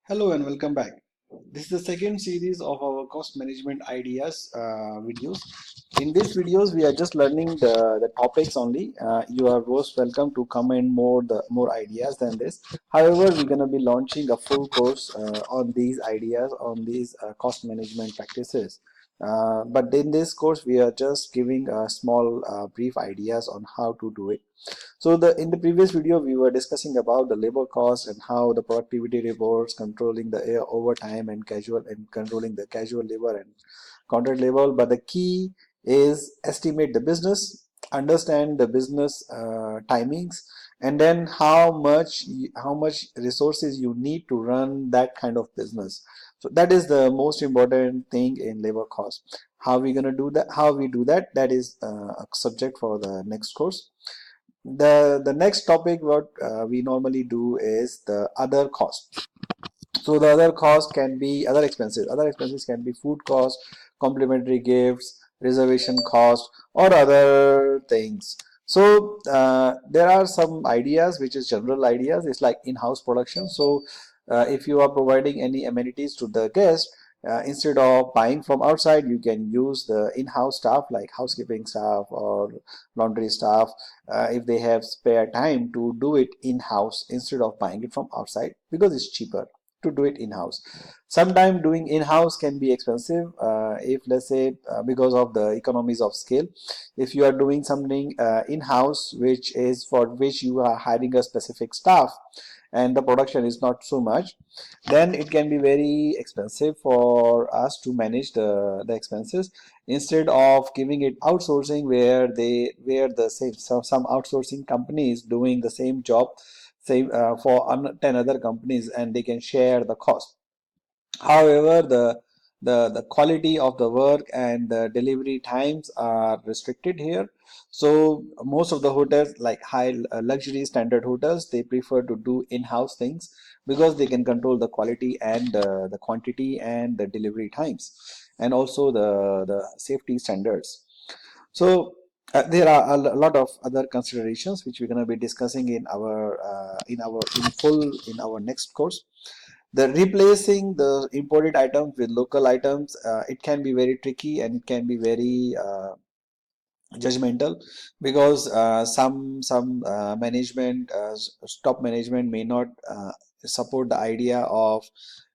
Hello and welcome back. This is the second series of our cost management ideas videos. In these videos, we are just learning the topics only. You are most welcome to comment more ideas than this. However, we're going to be launching a full course on these ideas, on these cost management practices. But in this course, we are just giving a small brief ideas on how to do it. So in the previous video we were discussing about the labor cost and how the productivity reports controlling the overtime and casual and controlling the casual labor and contract labor. But the key is estimate the business, understand the business timings, and then how much resources you need to run that kind of business. So that is the most important thing in labor cost. How we gonna do that? How we do that? That is a subject for the next course. The next topic what we normally do is the other cost. So the other cost can be other expenses can be food cost, complimentary gifts, reservation cost, or other things. So there are some ideas which is general ideas. It's like in-house production. So if you are providing any amenities to the guest, instead of buying from outside, you can use the in-house staff like housekeeping staff or laundry staff, if they have spare time to do it in-house instead of buying it from outside, because it's cheaper to do it in-house. Sometimes doing in-house can be expensive, if let's say because of the economies of scale. If you are doing something in-house which is for which you are hiring a specific staff and the production is not so much, then it can be very expensive for us to manage the expenses. Instead of giving it outsourcing, where the same some outsourcing companies doing the same job same for 10 other companies, and they can share the cost. However, the quality of the work and the delivery times are restricted here. So most of the hotels, like high luxury standard hotels, they prefer to do in-house things because they can control the quality and the quantity and the delivery times, and also the safety standards. So there are a lot of other considerations which we're going to be discussing in our next course. The replacing the imported items with local items, it can be very tricky and it can be very judgmental, because some management top management may not support the idea of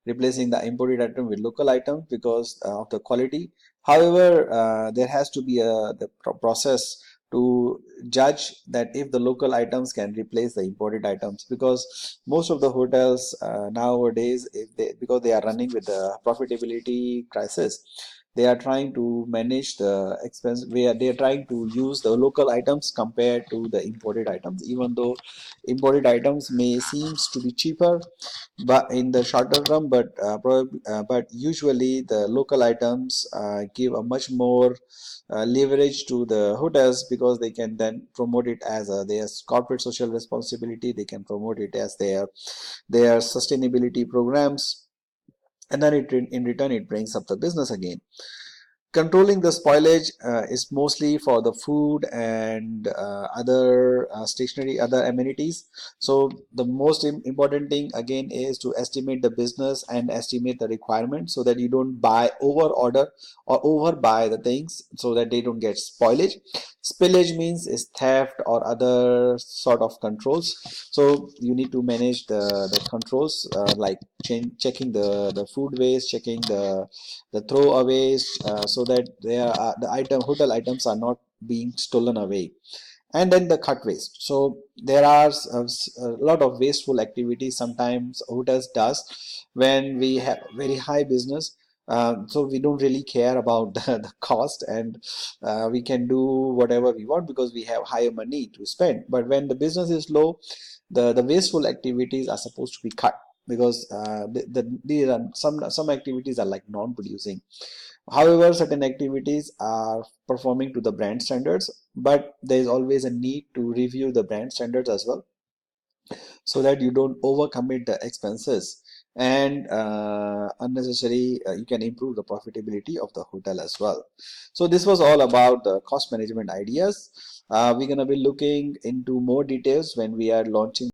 replacing the imported item with local items because of the quality. However, there has to be the process to judge that if the local items can replace the imported items, because most of the hotels nowadays, because they are running with the profitability crisis, they are trying to manage the expense, where they are trying to use the local items compared to the imported items, even though imported items may seems to be cheaper but in the shorter term, but usually the local items give a much more leverage to the hotels, because they can then promote it as their corporate social responsibility. They can promote it as their sustainability programs, and then in return it brings up the business again. Controlling the spoilage is mostly for the food and other stationery, other amenities. So the most important thing again is to estimate the business and estimate the requirement, so that you don't buy over order or over buy the things, so that they don't get spoilage. Spillage means is theft or other sort of controls. So you need to manage the controls, like checking the food waste, checking the throwaways, so that the hotel items are not being stolen away. And then the cut waste. So there are a lot of wasteful activities sometimes hotels does when we have very high business. So we don't really care about the cost, and we can do whatever we want because we have higher money to spend. But when the business is low, the wasteful activities are supposed to be cut, because these are some activities are like non-producing. However, certain activities are performing to the brand standards, but there is always a need to review the brand standards as well, so that you don't overcommit the expenses, and unnecessary you can improve the profitability of the hotel as well. So this was all about the cost management ideas. We're going to be looking into more details when we are launching